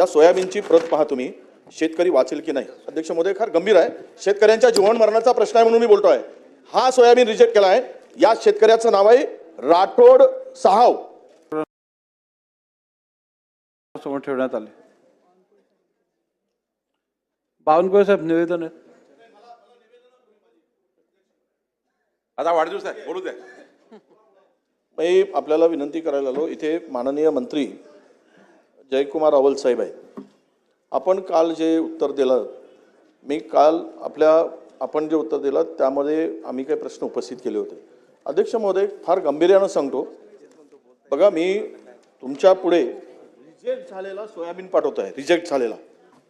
या सोयाबीनची प्रत पहा तुम्ही, शेतकरी वाचेल की नाही. अध्यक्ष महोदय, फार गंभीर आहे. शेतकऱ्यांच्या जीवन मरणाचा प्रश्न आहे म्हणून मी बोलतोय. हा सोयाबीन रिजेक्ट केला आहे. या शेतकऱ्याचं नाव आहे राठोड साहाव. समोर ठेवण्यात आले. बावनकुळे साहेब निवेदन आहे. आता वाढदिवस आहे, बोलू द्या. मी आपल्याला विनंती करायला आलो, इथे माननीय मंत्री जयकुमार रावल साहेब आहेत. आपण काल जे उत्तर दिलं, आपण जे उत्तर दिलं त्यामध्ये आम्ही काही प्रश्न उपस्थित केले होते. अध्यक्ष महोदय, फार गांभीर्यानं सांगतो, बघा मी तुमच्या पुढे रिजेक्ट झालेला सोयाबीन पाठवत आहे. रिजेक्ट झालेला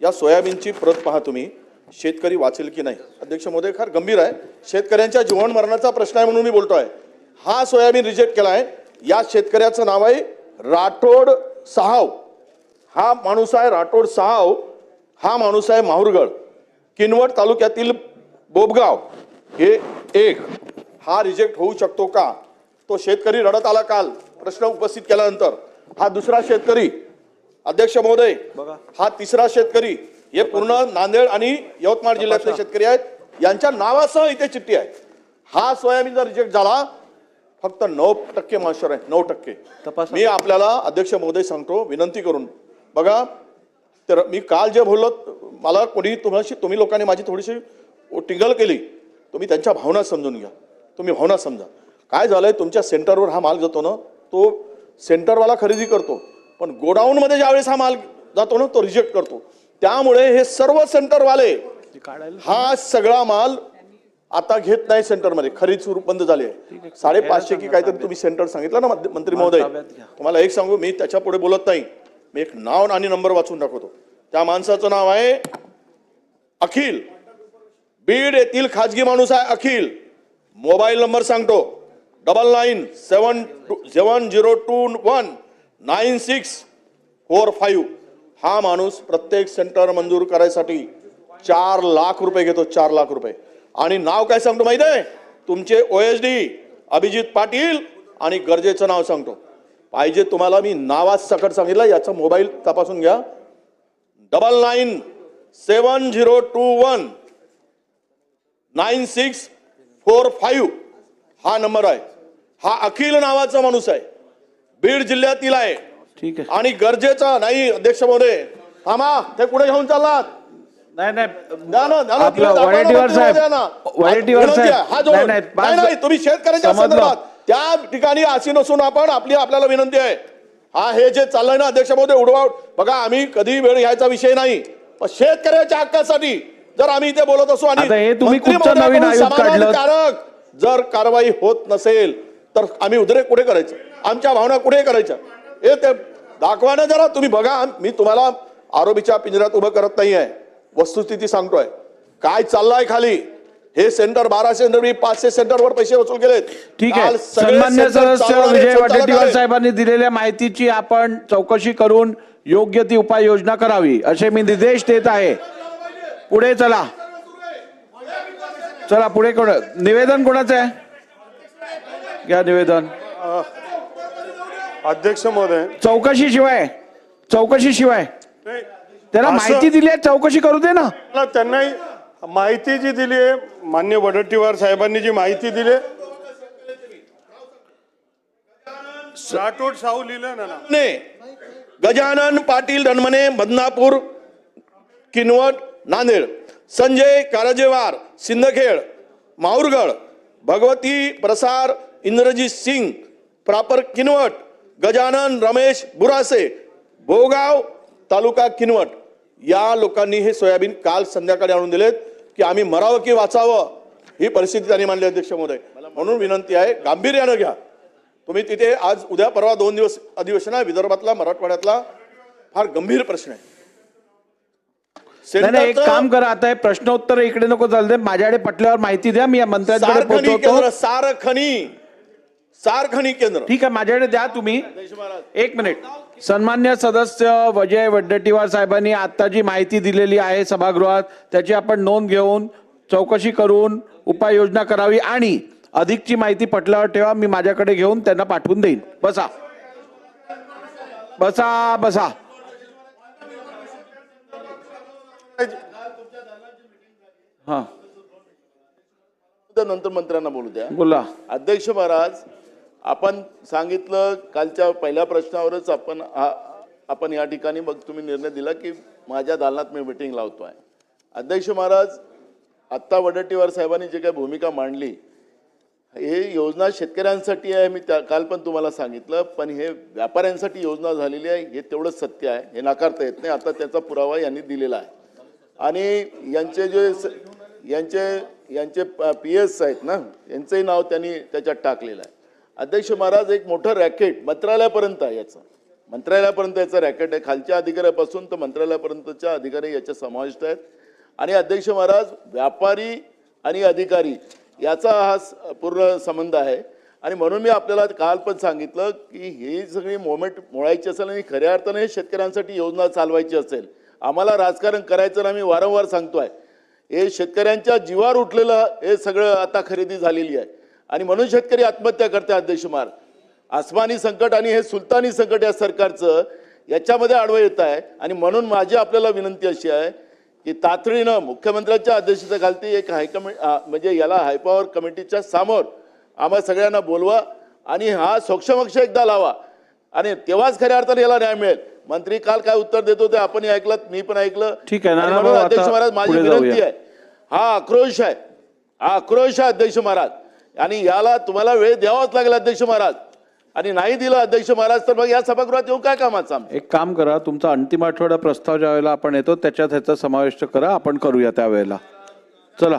या सोयाबीनची प्रत पहा तुम्ही, शेतकरी वाचेल की नाही. अध्यक्ष महोदय, फार गंभीर आहे. शेतकऱ्यांच्या जीवन मरणाचा प्रश्न आहे म्हणून मी बोलतोय. हा सोयाबीन रिजेक्ट केला आहे. या शेतकऱ्याचं नाव आहे राठोड साहाव. हा माणूस आहे राठोड साहाव. हा माणूस आहे माहुरगड, किनवट तालुक्यातील बोबगाव. हे एक हा रिजेक्ट होऊ शकतो का? तो शेतकरी रडत आला काल प्रश्न उपस्थित केल्यानंतर. हा दुसरा शेतकरी, अध्यक्ष महोदय, हा तिसरा शेतकरी. हे पूर्ण नांदेड आणि यवतमाळ जिल्ह्यातले शेतकरी आहेत. यांच्या नावासह इथे चिठ्ठी आहे. हा सोयाबीन जर रिजेक्ट झाला, फक्त 9% मास्टर आहे, 9%. मी आपल्याला अध्यक्ष महोदय सांगतो, विनंती करून बघा. तर मी काल जे बोललो, मला तुम्ही लोकांनी माझी थोडीशी टिंगल केली. तुम्ही त्यांच्या भावना समजून घ्या. तुम्ही भावना समजा. काय झालंय, तुमच्या सेंटरवर हा माल जातो ना, तो सेंटरवाला खरेदी करतो, पण गोडाऊनमध्ये ज्यावेळेस हा माल जातो ना, तो रिजेक्ट करतो. त्यामुळे हे सर्व सेंटरवाले हा सगळा माल आता घेत नाही सेंटरमध्ये. खरेदी सुरू बंद झाली आहे. 550 की काहीतरी तुम्ही सेंटर सांगितलं ना मंत्री महोदय. तुम्हाला एक सांगू, मी त्याच्या पुढे बोलत नाही. मी एक नाव आणि नंबर वाचून दाखवतो. त्या माणसाचं नाव आहे अखिल. बीड येथील खाजगी माणूस आहे अखिल. मोबाईल नंबर सांगतो, 9970219645. हा माणूस प्रत्येक सेंटर मंजूर करायसाठी 4 लाख रुपये घेतो. 4 लाख रुपये. आणि नाव काय सांगतो माहिती आहे? तुमचे OSD अभिजित पाटील. आणि गरजेचं नाव सांगतो, पाहिजे तुम्हाला मी नावात सकट सांगितलं. याचा मोबाईल तपासून घ्या. 9970219645 हा नंबर आहे. हा अखिल नावाचा माणूस आहे, बीड जिल्ह्यातील आहे. ठीक आहे. आणि गरजेचा नाही. अध्यक्ष महोदय, थांबा, ते कुठे घेऊन चाललात? नाही नाही, तुम्ही शेतकऱ्यांच्या संदर्भात त्या ठिकाणी अशी नसून आपल्याला विनंती आहे. हा हे जे चाललंय ना अध्यक्ष महोदय, उडवा बघा, आम्ही कधी वेळ घ्यायचा विषय नाही, पण शेतकऱ्याच्या हक्कासाठी जर आम्ही इथे बोलत असू आणि समाधानकारक जर कारवाई होत नसेल तर आम्ही उद्रेक कुठे करायचं? आमच्या भावना कुठे करायच्या? हे ते दाखवाना जरा. तुम्ही बघा, मी तुम्हाला आरोपीच्या पिंजऱ्यात उभं करत नाही आहे. वस्तुस्थिती सांगतोय काय चाललंय खाली. हे सेंटर 12 सेंटर, 500 सेंटरवर पैसे वसूल केलेत. ठीक आहे. सन्मान्य सदस्य विजय वडेट्टीवार साहेबांनी दिलेल्या माहितीची आपण चौकशी करून योग्य ती उपाययोजना करावी असे मी निर्देश देत आहे. पुढे चला. पुढे निवेदन कोणाचं आहे? घ्या निवेदन. अध्यक्ष महोदय, चौकशीशिवाय त्याला माहिती दिली आहे, चौकशी करू दे ना. त्यांना माहिती जी दिली आहे, मान्य वडेट्टीवार साहेबांनी जी माहिती दिली, राठोड साहू लिहिलं ना. गजानन पाटील धनमने, बदनापूर, किनवट, नांदेड. संजय कारजेवार, सिंदखेड, माहुरगड. भगवती प्रसार इंद्रजीत सिंग, प्रॉपर किनवट. गजानन रमेश बुरासे, भोगाव, तालुका किनवट. या लोकांनी हे सोयाबीन काल संध्याकाळी आणून दिलेत की आम्ही मरावं की वाचावं ही परिस्थिती त्यांनी मांडली. अध्यक्ष महोदय, म्हणून विनंती आहे, गांभीर्यानं घ्या. तुम्ही तिथे आज उद्या परवा 2 दिवस अधिवेशन आहे. विदर्भातला, मराठवाड्यातला फार गंभीर प्रश्न आहे. एक काम करा, आता हे प्रश्नोत्तर इकडे नको चालते, माझ्याकडे पटल्यावर माहिती द्या, मी मंत्र्यांकडे पोहोचवतो. सारखणी केंद्र. ठीक आहे, माझ्याकडे द्या तुम्ही. एक मिनिट. सन्मान्य सदस्य विजय वडेट्टीवार साहेबांनी आता जी माहिती दिलेली आहे सभागृहात, त्याची आपण नोंद घेऊन चौकशी करून उपाययोजना करावी आणि अधिकची माहिती पटल्यावर ठेवा. मी माझ्याकडे घेऊन त्यांना पाठवून देईन. बसा. हा नंतर मंत्र्यांना बोलू द्या. बोला. अध्यक्ष महाराज, आपण सांगितलं कालच्या पहिल्या प्रश्नावरच आपण या ठिकाणी मग तुम्ही निर्णय दिला की माझ्या दालनात मी मिटिंग लावतोय. अध्यक्ष महाराज, आत्ता वडेट्टीवार साहेबांनी जे काही भूमिका मांडली, हे योजना शेतकऱ्यांसाठी आहे, मी काल पण तुम्हाला सांगितलं, पण हे व्यापाऱ्यांसाठी योजना झालेली आहे हे तेवढंच सत्य आहे, हे नाकारता येत नाही. आता त्याचा पुरावा यांनी दिलेला आहे. आणि यांचे जे यांचे PS आहेत ना, यांचंही नाव त्यांनी त्याच्यात टाकलेलं आहे. अध्यक्ष महाराज, एक मोठं रॅकेट मंत्रालयापर्यंत आहे, मंत्रालयापर्यंत याचं रॅकेट आहे, खालच्या अधिकाऱ्यापासून तर मंत्रालयापर्यंतच्या अधिकारी याच्या समाविष्ट आहेत. आणि अध्यक्ष महाराज, व्यापारी आणि अधिकारी याचा हा पूर्ण संबंध आहे. आणि म्हणून मी आपल्याला काल पण सांगितलं की ही सगळी मोमेंट मोडायची असेल आणि खऱ्या अर्थाने शेतकऱ्यांसाठी योजना चालवायची असेल, आम्हाला राजकारण करायचं ना, मी वारंवार सांगतोय, हे शेतकऱ्यांच्या जीवावर उठलेलं हे सगळं आता खरेदी झालेली आहे. आणि म्हणून शेतकरी आत्महत्या करते. अध्यक्ष महाराज, आसमानी संकट आणि हे सुलतानी संकट या सरकारचं याच्यामध्ये आडवं येत आहे. आणि म्हणून माझी आपल्याला विनंती अशी आहे की तातडीनं मुख्यमंत्र्यांच्या अध्यक्षतेखाली एक म्हणजे याला हायपॉवर कमिटीच्या समोर आम्हा सगळ्यांना बोलवा आणि हा सोक्षमक्ष एकदा लावा आणि तेव्हाच खऱ्या अर्थाने याला न्याय मिळेल. मंत्री काल काय उत्तर देत होते आपण ऐकलं, मी पण ऐकलं. ठीक आहे. आणि म्हणून अध्यक्ष महाराज, माझी विनंती आहे, हा आक्रोश आहे अध्यक्ष महाराज, आणि याला तुम्हाला वेळ द्यावाच लागेल अध्यक्ष महाराज. आणि नाही दिलं अध्यक्ष महाराज तर मग या सभागृहात येऊन काय कामाचं आमचं? एक काम करा, तुमचा अंतिम आठवडा प्रस्ताव ज्या वेळेला आपण येतो त्याच्यात ह्याचा समाविष्ट करा, आपण करूया त्यावेळेला. चला.